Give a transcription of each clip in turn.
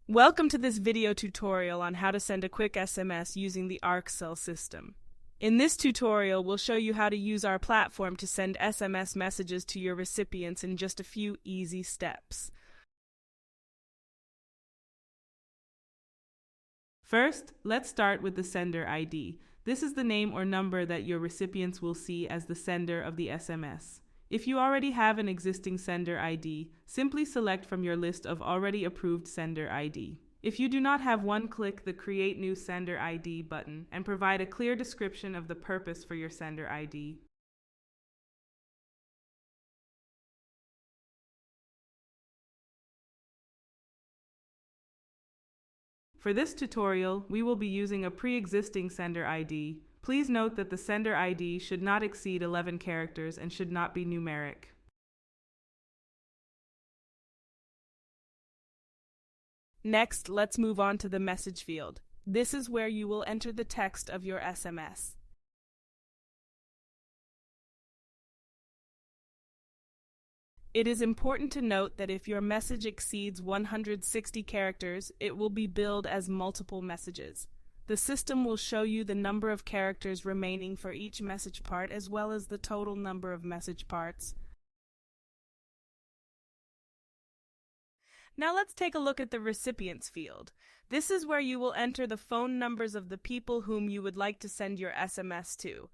Welcome to this video tutorial on how to send a quick SMS using the Arkesel system. In this tutorial, we'll show you how to use our platform to send SMS messages to your recipients in just a few easy steps. First, let's start with the sender ID. This is the name or number that your recipients will see as the sender of the SMS. If you already have an existing sender ID, simply select from your list of already approved sender ID. If you do not have one, click the Create New Sender ID button and provide a clear description of the purpose for your sender ID. For this tutorial, we will be using a pre-existing sender ID. Please note that the sender ID should not exceed 11 characters and should not be numeric. Next, let's move on to the message field. This is where you will enter the text of your SMS. It is important to note that if your message exceeds 160 characters, it will be billed as multiple messages. The system will show you the number of characters remaining for each message part as well as the total number of message parts. Now let's take a look at the recipients field. This is where you will enter the phone numbers of the people whom you would like to send your SMS to.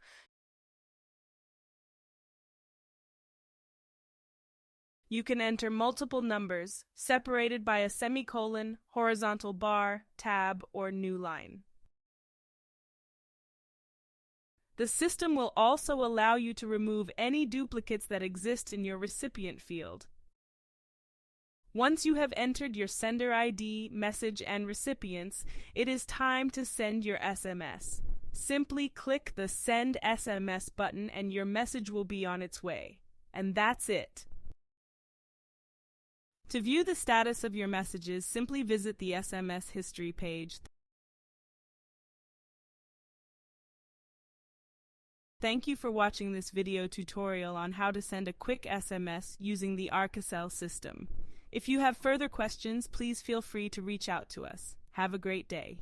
You can enter multiple numbers, separated by a semicolon, horizontal bar, tab, or new line. The system will also allow you to remove any duplicates that exist in your recipient field. Once you have entered your sender ID, message, and recipients, it is time to send your SMS. Simply click the Send SMS button and your message will be on its way. And that's it. To view the status of your messages, simply visit the SMS history page. Thank you for watching this video tutorial on how to send a quick SMS using the Arkesel system. If you have further questions, please feel free to reach out to us. Have a great day.